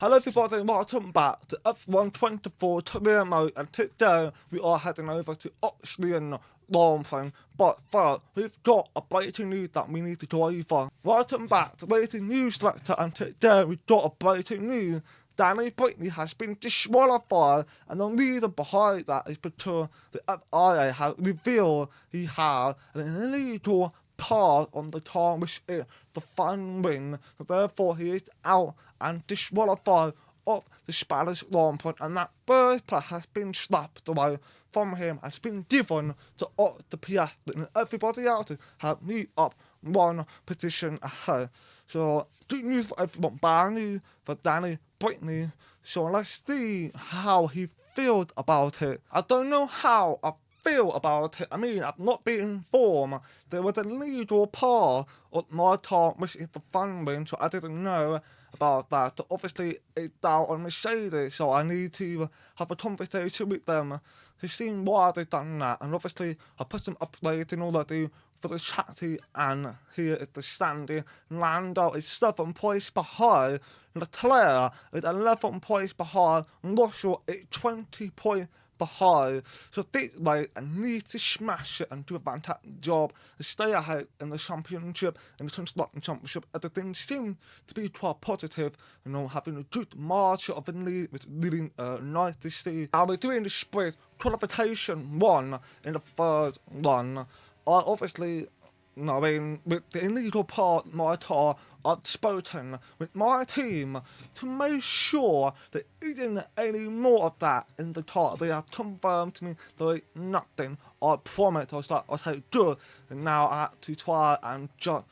Hello everybody, welcome back to F124 Career Mode, and today we are heading over to Austrian Launfang. But first, we've got a breaking news that we need to go over. Welcome back to Latest News Director, and today we've got a breaking news. Danny Brittany has been disqualified, and the reason behind that is because the FIA has revealed he had an illegal part on the car, which is the front wing, so therefore he is out and disqualified of the Spanish Grand Prix, and that first place has been slapped away from him and has been given to the Piastri, and everybody else has moved up one position ahead. So good news for everyone, bad news for Danny Brittany. So let's see how he feels about it. I don't know how I feel about it. I mean, I've not been informed. There was a legal part of my car, which is the front wing, so I didn't know about that. So obviously, it's down on Mercedes, so I need to have a conversation with them to see why they've done that. And obviously, I put some updates in already for the chatty, and here is the standing. Lando is 7 points behind. Leclerc is 11 points behind. Russell is 20 points behind. So this way, I need to smash it and do a fantastic job to stay ahead in the championship, in the construction championship. Everything seems to be quite positive, having a good margin of the lead, which is really nice to see. Now we're doing the sprint qualification 1 in the third one. I obviously, with the illegal part of my car, I've spoken with my team to make sure there isn't any more of that in the car. They have confirmed to me there is nothing. I promise. I was like, okay, good. And now I have to try and just,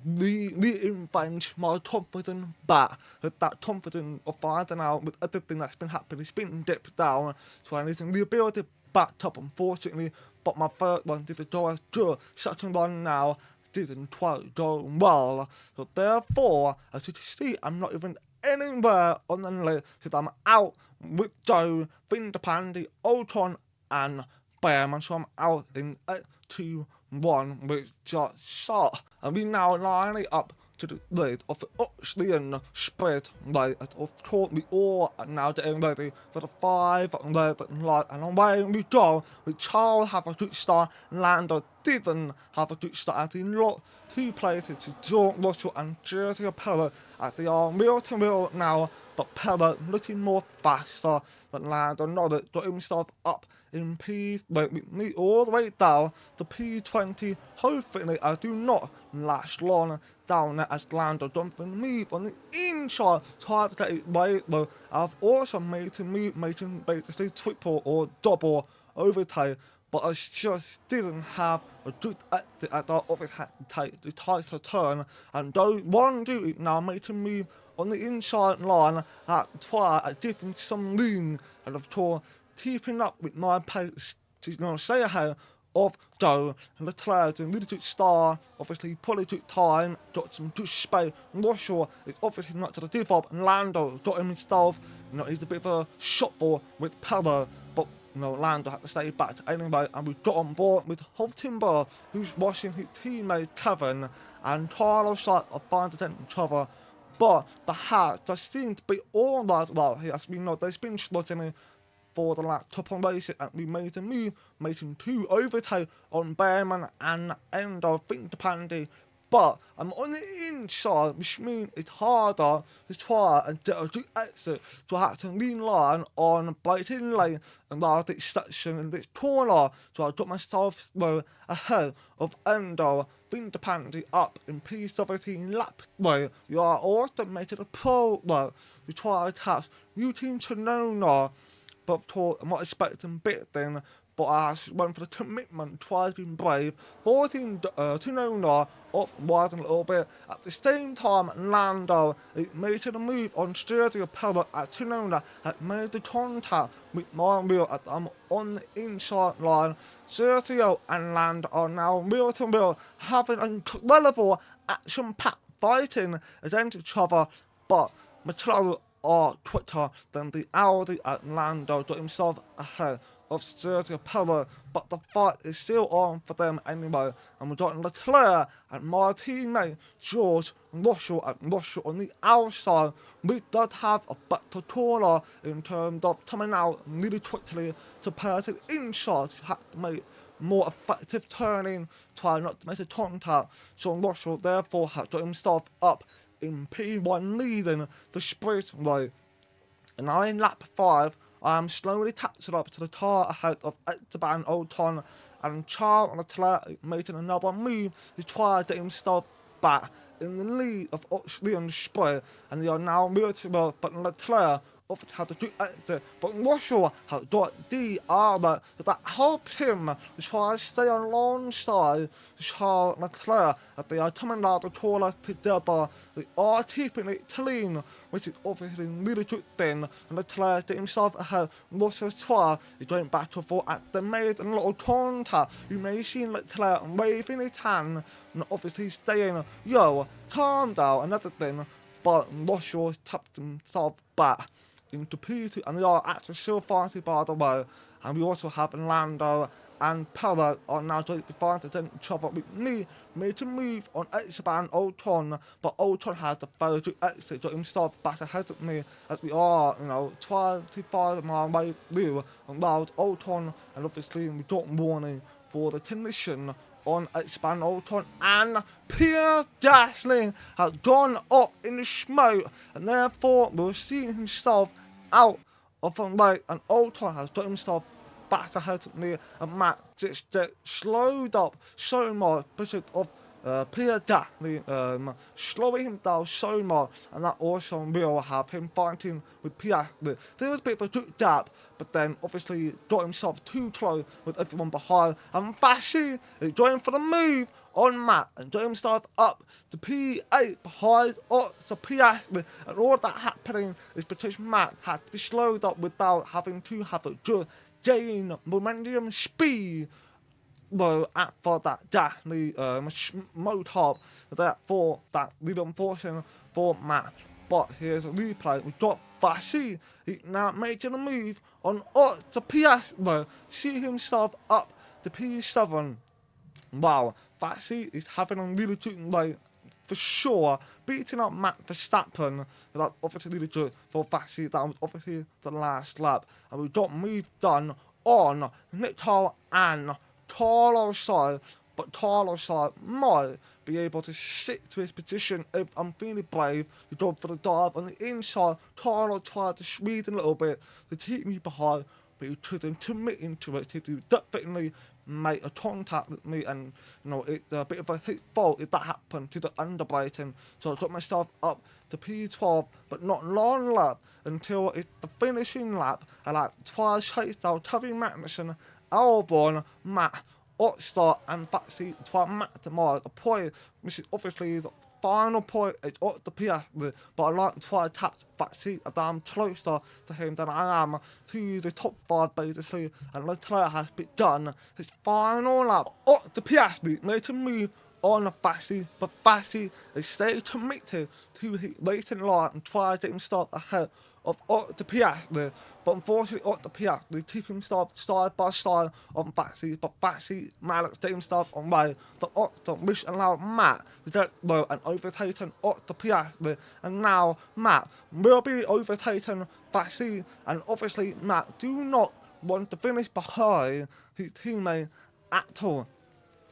reinvent my confidence back. That confidence of finding out with everything that's been happening, it's been dipped down. So I need to rebuild it back up, unfortunately. But my third one didn't go as good. Second one now didn't quite go well. So therefore, as you can see, I'm not even anywhere on the list because I'm out with Joe, Vindepandy, Ocon, and Bearman. So I'm out in 2-1, which just sucks. And we now line it up to the lead of the Austrian sprint race. Of course, we all are now getting ready for the 5 red light, and away we go. With Charles have a good start, Lando didn't have a good start as he lost 2 places to George Russell and Sergio Perez as they are wheel to wheel now, but Perez looking more faster than Lando. Norris got himself up in with me all the way down to P20. Hopefully I do not last long down there as Lando don't move on the inside, try to get it right though. I've also made to move, making basically triple or double overtake, but I just didn't have a good exit as I obviously had to take the tighter turn, and though one duty now made to move on the inside line, I had to try and give him some room, and of course keeping up with my pace to stay ahead of Joe and Leclerc doing really good start, obviously probably took time, got some good space. Russell is obviously not to give up, and Lando got him himself, he's a bit of a shot ball with Perez, but Lando had to stay back anyway, and we got on board with Hulkenberg, who's watching his teammate Kevin, and Carlos Sainz are fine to take each other. But the hat just seems to be all right. Well, as we know, there's been slugging for the last couple of races, and we made a move, making 2 overtake on Bearman and end of Vindepandy. But I'm on the inside, which means it's harder to try and get a good exit. So I had to lean line on braking lane and last this section in this corner. So I got myself ahead of Endo, Vindepandy up in P17 lap way. We are also making a pro to try to catch Routine Sonona. But of course, I'm not expecting bit then, but I went for the commitment, tried being brave, 14 to Nona, off wide a little bit. At the same time, Lando made a move on Sergio Perez at Tunona, had made the contact with my wheel as I'm on the inside line. Sergio and Lando are now wheel to wheel, having incredible action-packed fighting against each other, but McLaren are quicker than the Audi at Lando got himself ahead of Sergio Perez, but the fight is still on for them anyway. And we've got Leclerc and my teammate George Russell and Russell on the outside. We does have a better taller in terms of coming out really quickly to pass it inside. You have to make more effective turning, try not to make a contact. So Russell therefore has got himself up in P1 leading the sprint way. And now in lap 5, I am slowly catching up to the car ahead of Esteban Ocon, and Charles Leclerc making another move to try to get himself back in the lead of Oxley on the sprint, and they are now moving well, but Leclerc obviously has a good exit, but Russell has got the other, so that helps him to try to stay alongside Charles Leclerc as they are coming out the corner together. They are keeping it clean, which is obviously a really good thing, and Leclerc get himself ahead. Russell's try is going back and forth at the made a little contact. You may see Leclerc waving his hand, and obviously saying, yo, calm down, another thing, but Russell tapped himself back into P2, and they are actually still fighting by the way. And we also have Lando and Perez are now going to be fighting each other with me, made to move on Esteban Ocon, but Ocon has the failure to exit, got himself back ahead of me as we are, 25 mile way through, and now it's Ocon, and obviously we got warning for the condition on Esteban Ocon, and Pierre Gasly has gone up in the smoke, and therefore we'll see himself out of the race, and Ocon has got himself back ahead of me, and Matt just get slowed up so much because of Pierre Gasly slowing him down so much, and that also will have him fighting with Piastri. There was a bit of a good gap, but then obviously got himself too close with everyone behind, and Fassi is going for the move on Matt and got himself up to P8 behind to Piastri, and all that happening is because Matt had to be slowed up without having to have a good gain momentum speed. Though for that Gasly motor, therefore that really unfortunate for Matt. But here's a replay. We've got Fassi. He's now making a move on up to Piastri. See himself up to P7. Wow, Fassi is having a really good day for sure. Beating up Matt Verstappen. That's obviously really good for Fassi. That was obviously the last lap. And we've got move done on Nico and Carlos side, but Carlos side might be able to sit to his position if I'm feeling brave to go for the dive on the inside. Carlos tried to squeeze a little bit to keep me behind, but he couldn't commit into it. He definitely made a contact with me, and it's a bit of a hit fault if that happened to the underbraking. So I got myself up to P12, but not long lap until it's the finishing lap, and I tried to chase down Kevin Magnussen, Albon, Matt, Oxstar, and Fassi to try Matt to mark a point, which is obviously the final point. It's up the Piastri, but I like to try to catch Fassi as I'm closer to him than I am to the top 5 basically, and Leclerc has begun his final lap. Up the Piastri made to move on Fassi, but Fassi is staying committed to his racing line and try to get himself ahead of Otto Piastri, but unfortunately Otto Piastri keeps himself side by side on Fassi, but Fassi managed to get himself on way, but Otto which allowed Matt to get low and overtaken Otto Piastri, and now Matt will be overtaking Fassi, and obviously Matt do not want to finish behind his teammate at all.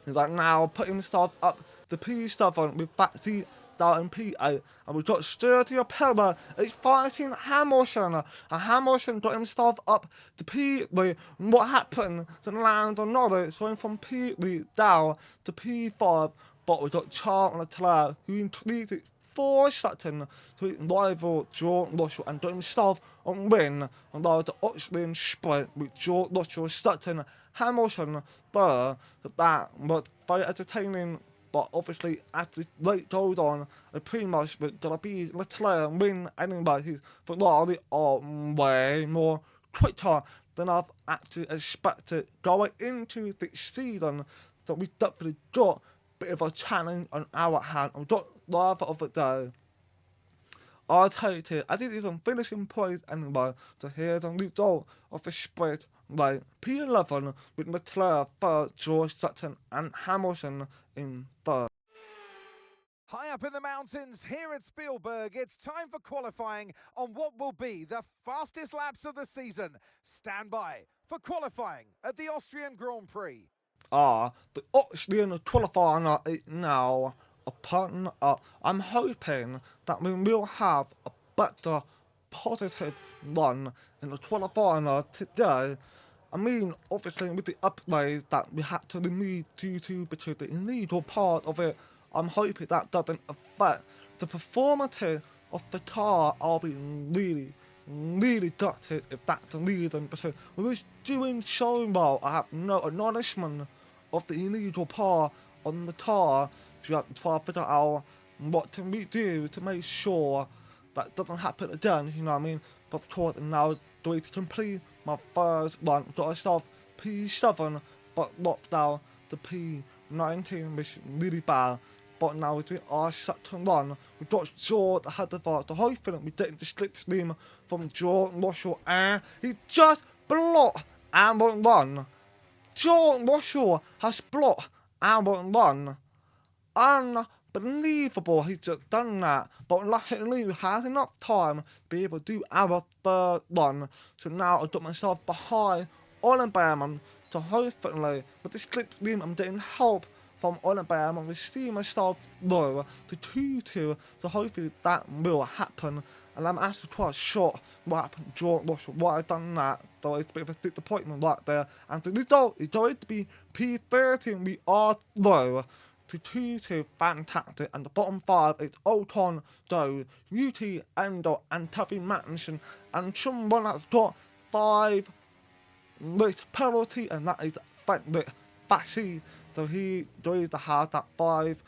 He's like now put himself up to P7 with Fassi down in P8, and we've got Sergio Perez is fighting Hamilton, and Hamilton got himself up to P3. What happened to Lando Norris going from P3 down to P5, but we've got Charles Leclerc who included 4 seconds to his rival George Russell and got himself on win, and that was the Oxley sprint with George Russell second, Hamilton third. That was very entertaining. But obviously, as the race goes on, it pretty much gonna be Leclerc win anyway. His Ferrari are way more quicker than I've actually expected going into this season. So we definitely got a bit of a challenge on our hand. We've got driver of the day. I'll take it. I did it on finishing place anyway, so here's a result of the sprint. Like P11 with Leclerc third, George Sutton and Hamilton in third. High up in the mountains here at Spielberg, it's time for qualifying on what will be the fastest laps of the season. Stand by for qualifying at the Austrian Grand Prix. The Austrian qualifying is now upon up. I'm hoping that we will have a better positive run in the qualifying today. I mean, obviously with the upgrades that we had to remove due to because the illegal part of it, I'm hoping that doesn't affect the performance of the car. I'll be really gutted if that's the reason because we was doing so well. I have no acknowledgement of the illegal part on the car, so you have to try to figure out what can we do to make sure that doesn't happen again, you know what I mean? But of course, now doing to complete my first run, got myself P7, but locked down the P19, which is really bad. But now we're doing our second run. We got George ahead of us. The whole thing we getting the slipstream from George Russell, and he just blocked and won't run. George Russell has blocked and won't run. Unbelievable, he's just done that. But luckily, we had enough time to be able to do our third run. So now I've got myself behind Olin Behrman. So hopefully, with this slipstream, I'm getting help from Olin Behrman. We see myself low to 2-2. So hopefully that will happen. And I'm actually quite shocked what happened to George Russell, why I've done that. So it's a bit of a disappointment right there. And the result is going to be P13. We are low to 2-2, fantastic. And the bottom 5 is Ocon, Doe, UT, Endo, and Tavi Mattinson. And someone that's got 5 late penalty, and that is Frederick Bassi. So he does have that 5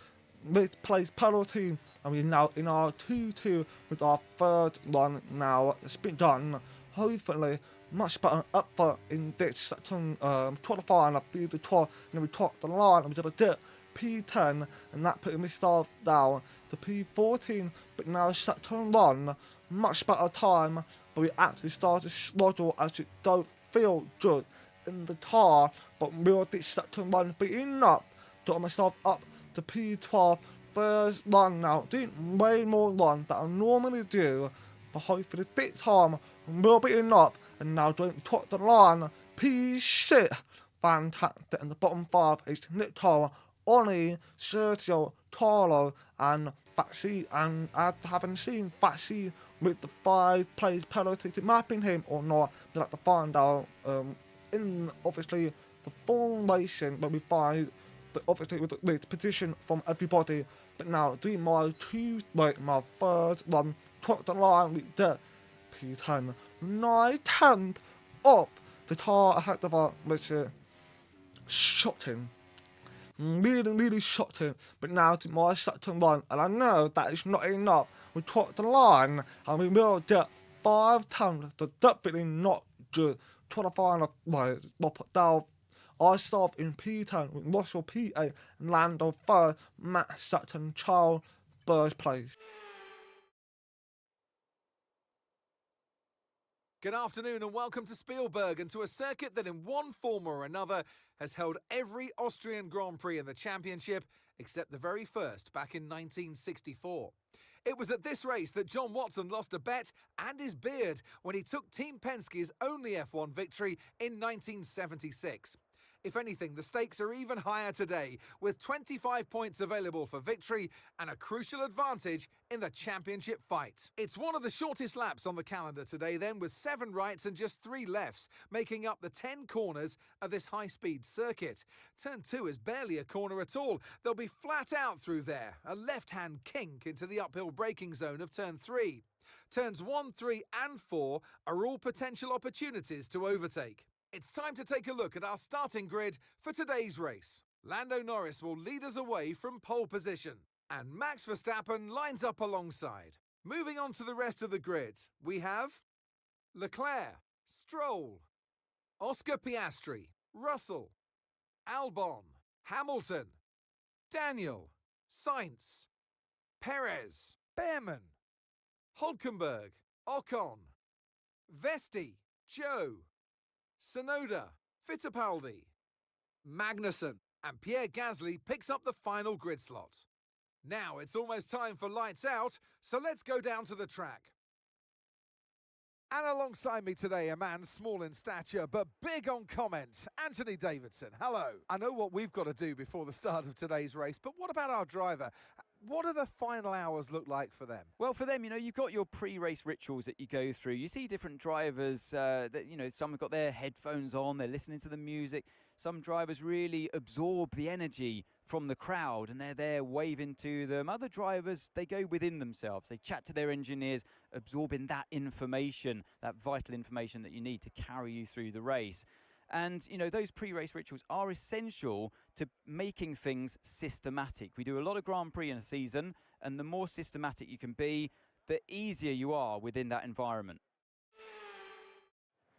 late place penalty. And we're now in our 2-2 with our third run now. It's been done. Hopefully, much better effort in this second qualifying of the 12. And then we topped the line and we did a dip. P10, and that put myself down to P14, but now second run, much better time, but we actually started to struggle as it don't feel good in the car, but will this second run be enough to get myself up to P12, third run now, doing way more run than I normally do, but hopefully this time will be enough, and now doing top the line, P6, fantastic, and the bottom 5 is Nico, Oli, Sergio, Carlo, and Faxi, and I haven't seen Faxi with the 5 plays penalty to mapping him or not. We'll have to find out in obviously the formation when we find the obviously with the position from everybody. But now doing my my third one, top the line with the P10, 9/10 of the car ahead of us, which is shocking. Really shocking, but now to my second run, and I know that is not enough. We crossed the line, and we will get 5 times, so definitely not good. Qualifying, like, we'll put down ourselves in P10 with Russell P8, and Lando third, Matt Sutton, Charles third place. Good afternoon and welcome to Spielberg and to a circuit that in one form or another has held every Austrian Grand Prix in the championship except the very first back in 1964. It was at this race that John Watson lost a bet and his beard when he took Team Penske's only F1 victory in 1976. If anything, the stakes are even higher today, with 25 points available for victory and a crucial advantage in the championship fight. It's one of the shortest laps on the calendar today then, with 7 rights and just 3 lefts, making up the 10 corners of this high-speed circuit. Turn 2 is barely a corner at all. They'll be flat out through there, a left-hand kink into the uphill braking zone of Turn 3. Turns 1, 3 and 4 are all potential opportunities to overtake. It's time to take a look at our starting grid for today's race. Lando Norris will lead us away from pole position, and Max Verstappen lines up alongside. Moving on to the rest of the grid, we have Leclerc, Stroll, Oscar Piastri, Russell, Albon, Hamilton, Daniel, Sainz, Perez, Behrman, Hulkenberg, Ocon, Vesti, Joe, Sonoda, Fittipaldi, Magnussen, and Pierre Gasly picks up the final grid slot. Now it's almost time for lights out, so let's go down to the track. And alongside me today, a man small in stature but big on comments, Anthony Davidson. Hello. I know what we've got to do before the start of today's race, but what about our driver? What do the final hours look like for them? Well, for them, you've got your pre-race rituals that you go through. You see different drivers that, some have got their headphones on, they're listening to the music. Some drivers really absorb the energy from the crowd and they're there waving to them. Other drivers, they go within themselves. They chat to their engineers, absorbing that information, that vital information that you need to carry you through the race. And, those pre-race rituals are essential to making things systematic. We do a lot of Grand Prix in a season, and the more systematic you can be, the easier you are within that environment.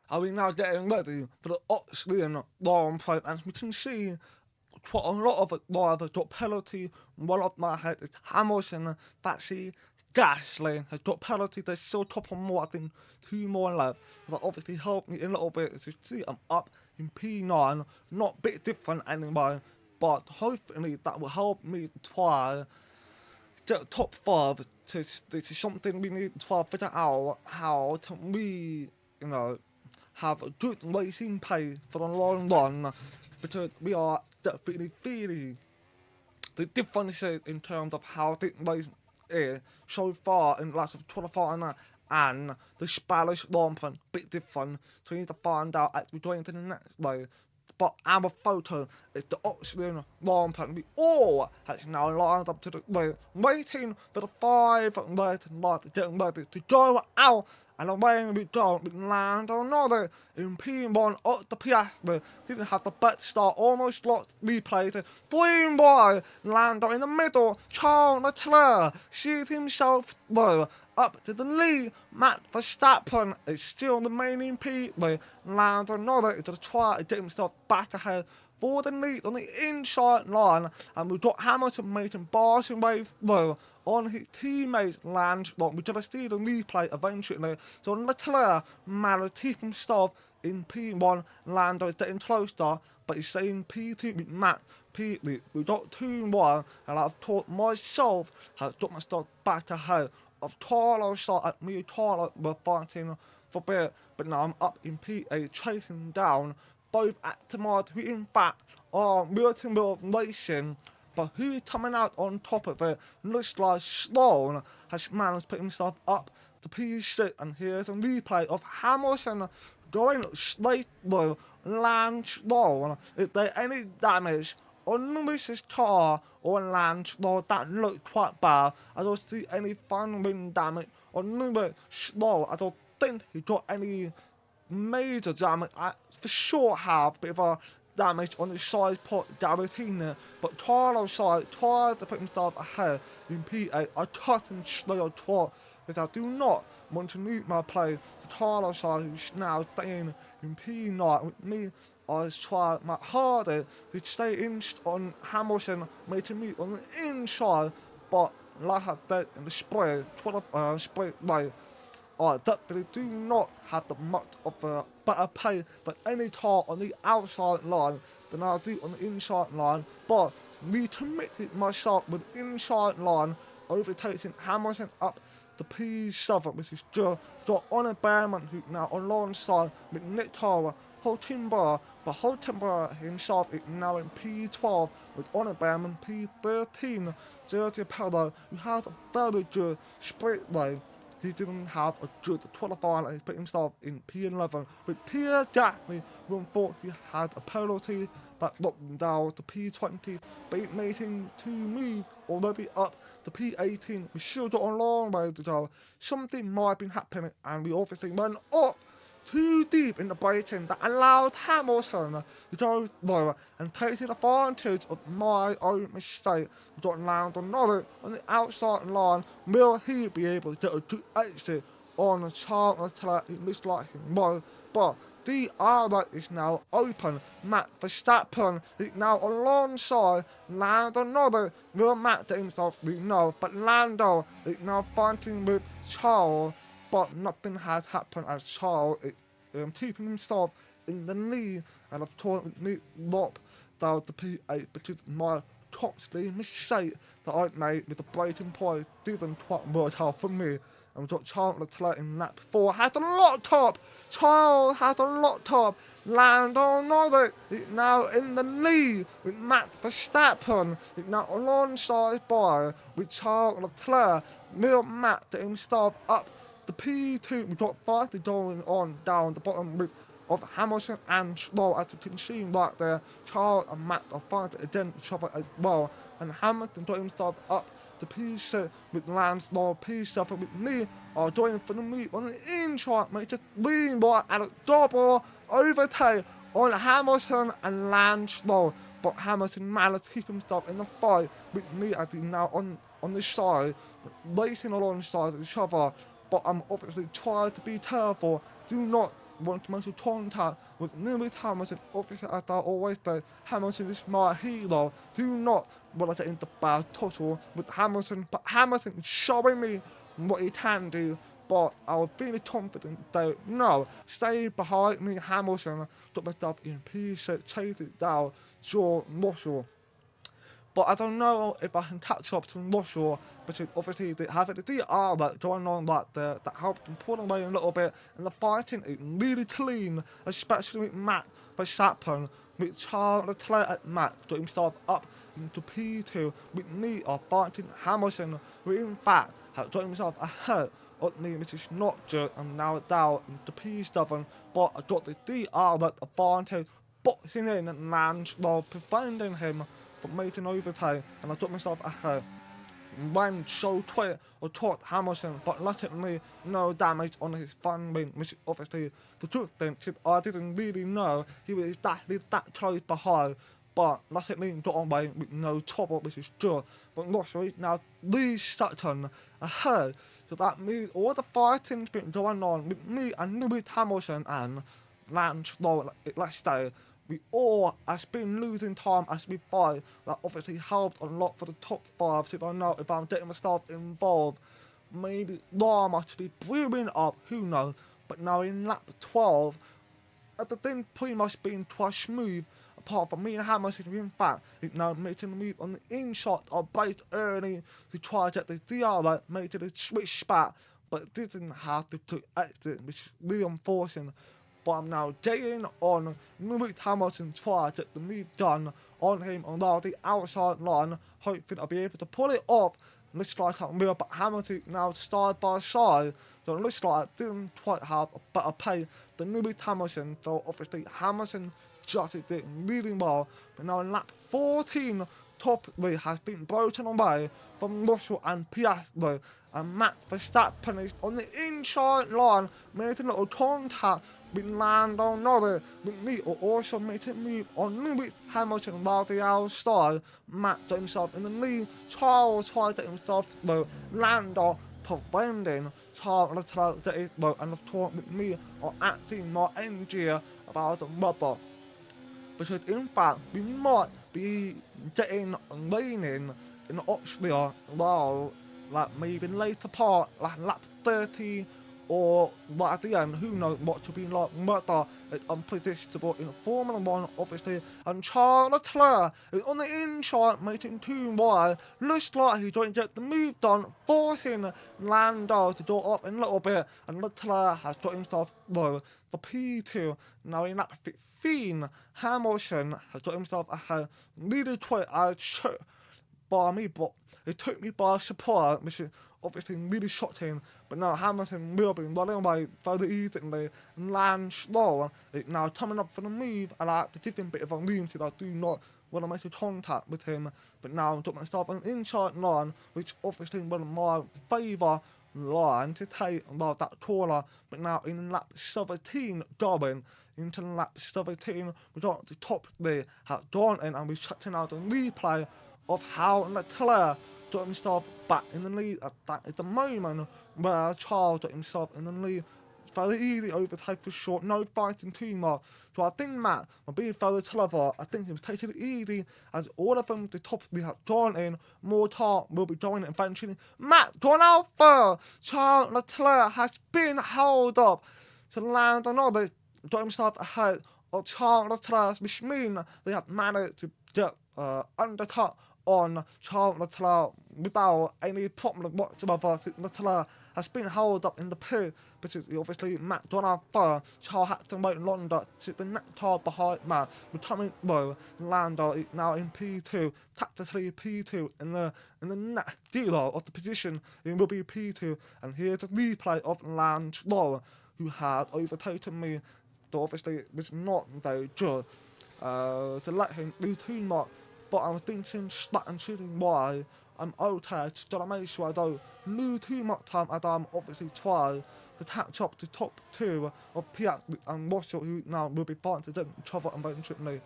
Are we now getting ready for the Austrian Grand Prix? As we can see, quite a lot of the drivers got penalty. One of my head is Hamilton, Vesti, Gasly has got penalty. They're still top on more, I think 2 more laps. That obviously helped me a little bit. As you see, I'm up in P9, not a bit different anyway, but hopefully that will help me try get top 5. This is something we need to try to figure out. How can we, have a good racing pace for the long run, because we are definitely feeling the differences in terms of how this race is so far in the last of 25 and the Spanish Grand Prix, bit different. So we need to find out as we go into the next race. But our photo is the Austrian Grand Prix. We all have now lined up to the race, waiting for the 5 red lights, getting ready to go out. And away we go with Lando Norris in P1 at the Piastri. Didn't have the best start, almost lost replays. 3 wide, Lando in the middle. Charles Leclerc sees himself through. Up to the lead, Max Verstappen is still remaining P3. Lando Norris is going to try to get himself back ahead for the lead on the inside line, and we've got Hamilton making bars and waves through on his teammate's land. We're going to see the replay eventually. So Leclerc managed to keep himself in P1. Lando is getting closer, but he's saying P2 with Matt. P3, we've got 2-1, and I've taught myself how to get myself back ahead of Carlos. At me and Carlos were fighting for a bit, but now I'm up in P8, chasing down both Actimod, who in fact are wheel-to-wheel racing, but who is coming out on top of it looks like Sloan has managed to put himself up to P6, and here's a replay of Hamilton going straight through Lance Stroll. Is there any damage on Lewis's car or Lance Stroll? That looked quite bad. I don't see any front wing damage on Lewis Stroll. I don't think he got any major damage. I for sure have a bit of a damage on the side pot guillotine, but Carlos side tried to put himself ahead in P8. I cut him straight short because I do not want to lose my play to Carlos side, who's now staying in P9 with me. I was trying my hardest to stay in on Hamilton, making me on the inside, but like I said in the spray race, I definitely do not have the much of a better pay than any car on the outside line than I do on the inside line, but recommitted myself with inside line, overtaking Hamilton up to P7, which is just got on a Bearman, who now alongside with Nick Tara, Hulkenberg, but Hulkenberg himself is now in P12 with Honor Bearman P13. Sergio Perez, who has a very good sprint race. He didn't have a good qualifying and he put himself in P11. But Pierre Gasly, who thought he had a penalty that knocked him down to P20, but it made him to move already up to P18. We still got a long way to go. Something might have been happening, and we obviously went off too deep in the braking that allowed Hamilton to go lower and taking advantage of my own mistake. We got Lando Norris on the outside line. Will he be able to get a good exit on Charles Leclerc? It looks like he will, but DR light is now open. Matt Verstappen is now alongside Lando Norris. Will Matt let himself know, but Lando is now fighting with Charles, but nothing has happened as Charles is keeping himself in the lead, and of course me lop down the P8 because my costly mistake that I made with the braking point didn't quite work out for me. And we've got Charles Leclerc in lap 4, has a lot top. Charles has a lot top. Lando Norris is now in the lead with Max Verstappen. Is now alongside by with Charles Leclerc. Will Matt get himself up the P2. We've got 5 going on down the bottom with of Hamilton and Stroll, as you can see right there. Charles and Matt are fighting against each other as well, and Hamilton got himself up the P6 with Lance Stroll, P7 with me are joining for the meet on the inside, mate, just lean right at a double overtake on Hamilton and Lance Stroll, but Hamilton managed to keep himself in the fight with me as he's now on the side, racing alongside each other, but I'm obviously trying to be careful, do not want to make contact with Lewis Hamilton. Obviously, as I always say, Hamilton is my hero. Do not want to get into bad tussle with Hamilton, but Hamilton is showing me what he can do. But I was really confident that no, stay behind me, Hamilton. Got myself in P6, chase it down, George Russell. But I don't know if I can catch up to Russell, because obviously they have the DR like going on right there that helped them pull away a little bit, and the fighting is really clean, especially with Matt Verstappen, with Charles Leclerc at Matt got himself up into P2, with me are fighting Hamilton, who in fact has got himself ahead of me, which is not good. I'm now down into P7, but I got the DR like advantage, boxing in and Lance while preventing him from making overtake, and I got myself ahead. When so quick or taught Hamilton, but luckily no damage on his front wing, which is obviously the good thing, because I didn't really know he was that close behind, but luckily got away with no trouble, which is good. But luckily now Lee Sutton ahead, so that means all the fighting's been going on with me and Lewis Hamilton and Lance Stroll, let's say. We all has been losing time as we fight. That obviously helped a lot for the top 5. So I know if I'm getting myself involved, maybe drama to be brewing up, who knows. But now in lap 12, everything pretty much been quite smooth. Apart from me and Hamilton, in fact, it's now making a move on the inside of bait early to try to get the DR right, making it switch back, but didn't have to exit, which is really unfortunate. But I'm now getting on Lewis Hamilton try to get the move done on him on the outside line, hoping I'll be able to pull it off. Looks like I'm real, but Hamilton now side by side, so it looks like I didn't quite have a better pace than Lewis Hamilton, so obviously Hamilton just did really well. But now in lap 14, top 3 has been broken away from Russell and Piastri, and Matt Verstappen is on the inside line, making a little contact with Lando Norris. With me will also make a move on Lewis Hamilton while the outside. Matt got himself in the lead. Charles tried to get himself through. Lando preventing Charles Leclerc to get through, and of course with me are acting more angry about the weather. Because in fact we might be getting raining in Austria, well, like maybe later part, like lap 30 or right at the end, who knows what to be like. Weather is unpredictable in Formula 1, obviously, and Charles Leclerc is on the inside, making 2 wide. Looks like he's going to get the move done, forcing Lando to go off in a little bit, and Leclerc has got himself low for P2. Now in lap 15, Hamilton has got himself ahead, really quick, by me, but it took me by surprise, which is obviously really shocking. But now Hamilton will be running away very easily, and Lance Stroll is now coming up for the move, and I have to give him a bit of a lean because I do not want to make a contact with him. But now I've got myself an inside line, which obviously was my favourite line to take about that corner. But now in lap 17 going into lap 17, we got the top 3 have gone in, and we're checking out the replay of how Leclerc got himself back in the lead at the moment where Charles got himself in the lead. fairly easy overtake for sure, no fighting too much. So I think Matt, by being fairly clever, I think he was taking it easy as all of them, the top three have drawn in, more time will be joining eventually. Matt, drawn out first, Charles Leclerc has been held up to land another, got himself ahead of Charles Leclerc, which means they have managed to get undercut on Charles Leclerc without any problem whatsoever. Leclerc has been held up in the pit because obviously Matt got out first. Charles had to wait longer to the next car behind Matt, becoming low. Lando is now in P2, tactically P2 in the next dealer of the position. It will be P2, and here's a replay of Lando, who had overtaken me. So obviously it was not very good to let him do too much. But I was thinking, stuck and shooting why I'm okay, just gotta make sure I don't lose too much time as I'm obviously trying to catch up to top two of Piat and Russell, who now will be fighting to each other eventually.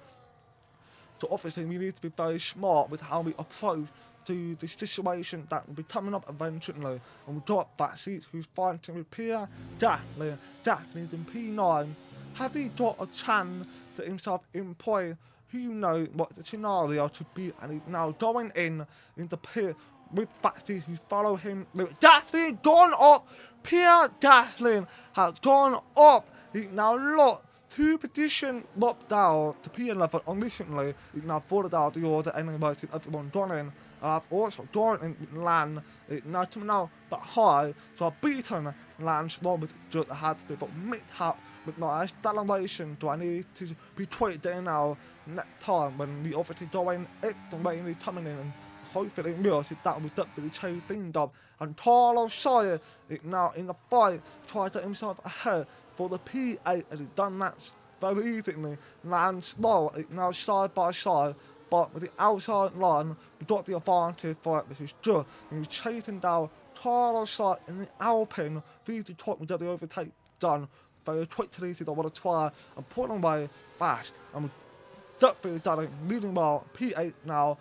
So obviously we need to be very smart with how we approach to the situation that will be coming up eventually. And we've got Backseat who's fighting with Pierre Gasly. Gasly's in P9. Has he got a chance to himself employ? Who knows what the scenario should be, and he's now going in the pit with Backseat who follow him. Gasly gone up! Pierre Gasly has gone up! He's now locked 2 position locked down to P11 on recently. He's now followed out the order anyway to everyone gone in. I've also gone in with Lan. It's now coming out but high, so I've beaten Lan's long with just had to be but mid-tap with no acceleration. Do I need to be tweaked there now next time when we obviously go in if the rain is coming in, and hopefully it will, so that will definitely change things up. And Carlos Sainz is now in the fight, trying to get himself ahead for the P8, and he's done that very easily. Lands low, it's now side by side, but with the outside line, we got the advantage for it, which is good. And he's chasing down Carlos Sainz in the Alpine. These two talk, we get the overtake done very quickly, so I want to try and put them away fast. And we definitely done it leading well. P8 now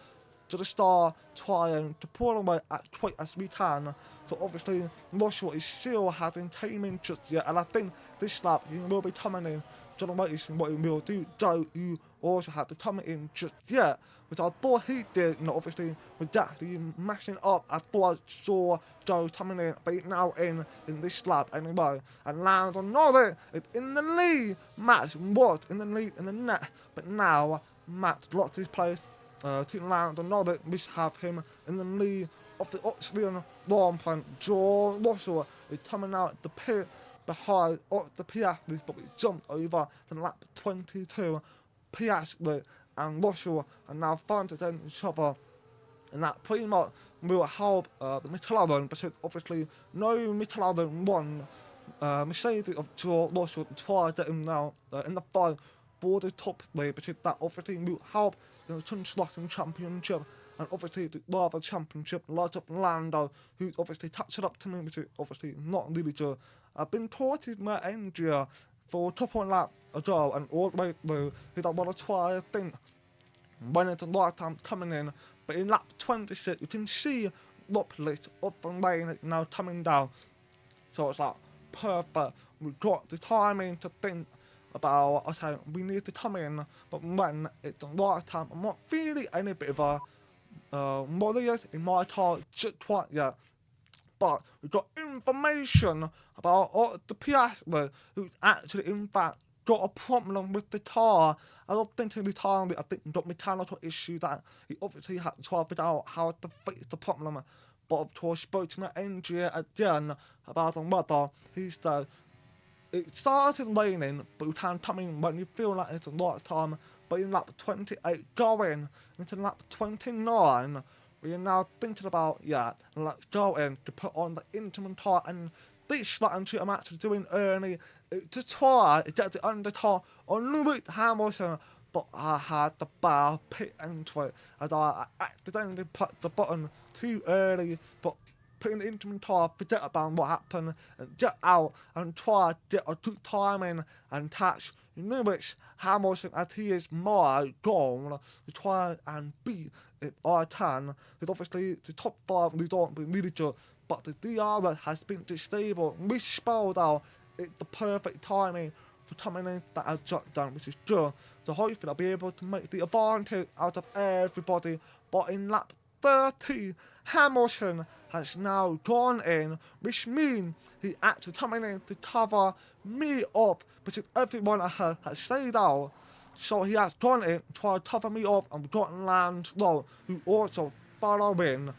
to the start, trying to pull away as quick as we can. So obviously Russell is still hasn't came in just yet, and I think this lap he will be coming in. John waiting what he will do. Joe, you also have to come in just yet, which I thought he did. You know, obviously with that he mashing up. I thought I saw Joe coming in, but he's now in this lap anyway. And Lando Norris is in the lead. Matt was in the lead in the net, but now Matt lost his place to Lando Norris, which have him in the lead of the Austrian Grand Prix. George Russell is coming out the pit behind the Piastri, but we jumped over to lap 22. Piastri and Russell are now fighting against each other, and that pretty much will help the McLaren, because obviously no McLaren won. Mercedes of George Russell try to get him now in the fight for the top 3, because that obviously will help the construction championship. And obviously the Lava Championship, lot of Lando, who's obviously touched it up to me, which is obviously not really good. I've been tortured my engine for a couple of laps ago, and all the way through, because I want to try a thing when it's the right time coming in. But in lap 26, you can see the list of the rain now coming down. So it's like perfect. We've got the timing to think about, okay, we need to come in, but when it's the right time, I'm not feeling any bit of a Morias in my car just quite yet. But we've got information about the Piastri, who's actually in fact got a problem with the car. I don't think the time I think got mechanical issue that he obviously had to try to figure out how to fix the problem. But of course spoke to my engineer again about the weather. He said it started raining, but you can come in when you feel like it's the right time. But in lap 28 going into lap 29, we are now thinking about, let's go in to put on the instrument tire, and this strategy I'm actually doing early to try to get the undercar on Lewis Hamilton, but I had the bar pit into it as I accidentally put the button too early, but putting the instrument tire, forget about what happened, and get out and try to get a good timing and catch Lewis Hamilton, as he is my goal to try and beat if I can. Because obviously the top 5 we don't really good, but the DRS has been disabled, which spelled out it's the perfect timing for coming in that I've just done, which is good. So hopefully I'll be able to make the advantage out of everybody. But in lap 30, Hamilton has now gone in, which means he actually coming in to cover me up because everyone ahead has stayed out. So he has gone in, tried to cover me off, and gotten Lance Lowe, who also follow in.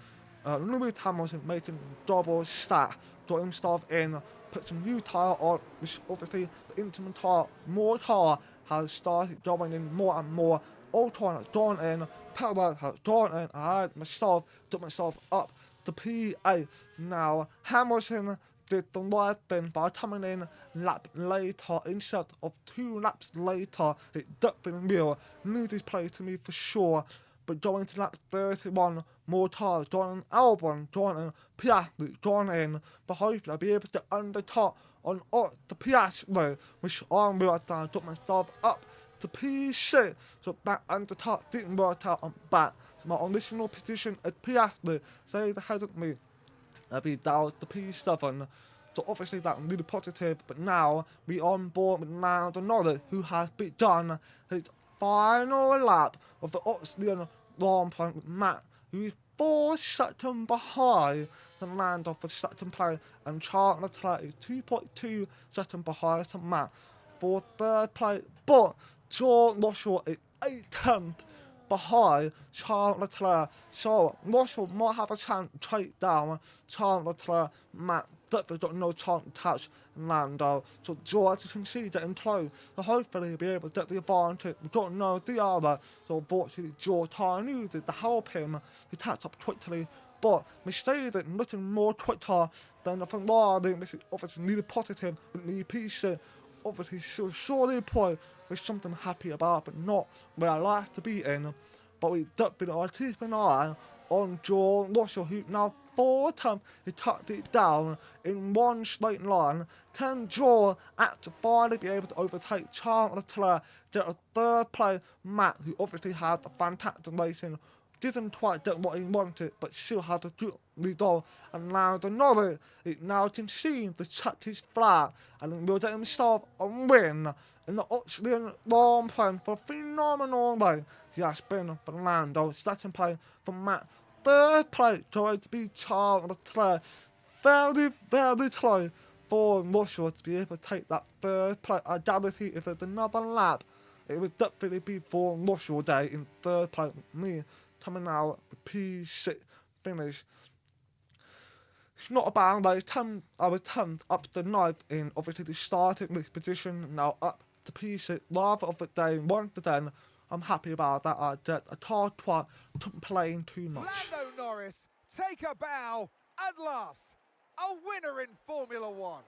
Lewis Hamilton making double stat, got himself in, put some new tyre on, which obviously the intimate tyre, more tyre has started going in more and more. Ocon has gone in, Perez has gone in, I had myself, took myself up to P8. Now, Hamilton did the right thing by coming in lap later instead of 2 laps later. It definitely will lose his play to me for sure. But going to lap 31, more tyres, joining Albon, joining Piastri, joining, but hopefully I'll be able to undercut on the Piastri, which I'm real down, took myself up to P6, so that undercut didn't work out on back. So my original position at Piastri stays ahead of me. I'll be down to P7. So obviously that's really positive, but now we on board with Lando Norris, who has begun his final lap of the Austrian Grand Prix with Matt, who is 4 seconds behind the Lando for second place, and Charles Leclerc is 2.2 seconds behind to Matt for third place, but George Russell is 8th behind Charles Leclerc, so Russell might have a chance to take down Charles Leclerc. Matt definitely got no chance to touch Lando, so George can see getting close, so hopefully he'll be able to get the advantage. We don't know the other, so unfortunately George used it to help him to catch up quickly, but Mercedes looking more quicker than the Ferrari, which is obviously really positive with the PC. Obviously still surely point with something happy about, but not where I like to be in. But we definitely are keeping an eye on George Russell, who now 4 times he cut it down in one straight line. Can George actually finally be able to overtake Charles Leclerc, get a third place? Matt, who obviously had a fantastic racing, didn't quite get what he wanted, but still had a good result. And now the Norris is now conceding to touch his flag, and will get himself a win in the Austrian Grand Prix for a phenomenal way. He has been Fernando, second place for Matt, third place going to be Charles Leclerc. Very, very close for Russell to be able to take that third place. I guarantee if there's another lap, it would definitely be for Russell Day in third place with me coming out with P6 finish. It's not a bad race. I was 10th up to 9th in obviously the starting this position, now up to P6. Rather of the day, 1 to 10. I'm happy about that. I can't quite complain too much. Lando Norris, take a bow, at last, a winner in Formula One.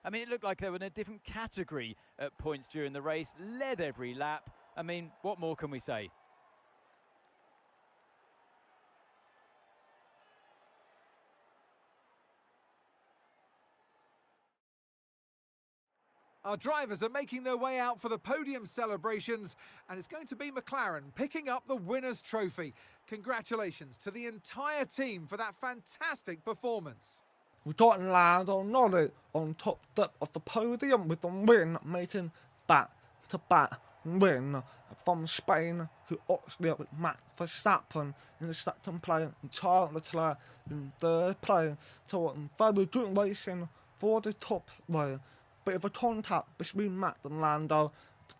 I mean, it looked like they were in a different category at points during the race, led every lap. I mean, what more can we say? Our drivers are making their way out for the podium celebrations, and it's going to be McLaren picking up the winner's trophy. Congratulations to the entire team for that fantastic performance. We got Lando Norris on top of the podium with the win, making back-to-back win from Spain, who Austria with Max Verstappen in the second place and Charles Leclerc in third place. So very good racing for the top there. Bit of a contact between Max and Lando.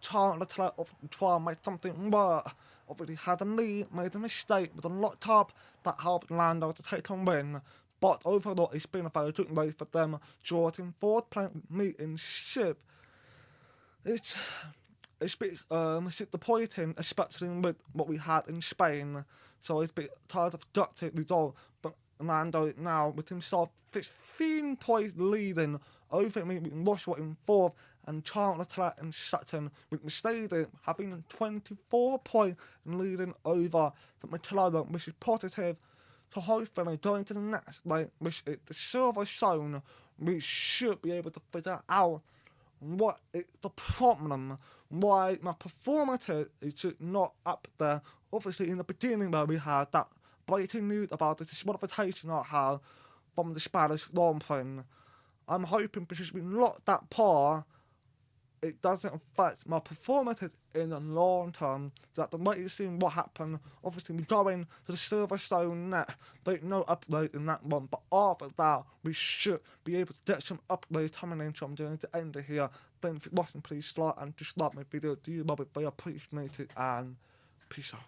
Charles Leclerc tried to make something work. Obviously had a lead, made a mistake with a locked up that helped Lando to take a win. But overall, it's been a very good race for them. George in 4th place with me in 5th. It's a bit disappointing, especially with what we had in Spain. So it's a bit tired of gutted result. But Lando now with himself 15 points leading over me with Russell in 4th and Charles Leclerc in 2nd, with Mercedes having 24 points and leading over the McLaren, which is positive. So hopefully going to the next race, which is the silver zone, we should be able to figure out what is the problem, why my performance is just not up there. Obviously in the beginning where we had that breaking news about the disqualification I had, from the Spanish Grand Prix. I'm hoping because we locked that par, it doesn't affect my performances in the long term. So at the wait to see what happened. Obviously, we're going to the Silverstone net. There's no upload in that one, but after that, we should be able to get some uploads coming in. So I'm doing the end of here. Thanks for watching. Please like and dislike my video. Do you love it? Very appreciated, and peace out.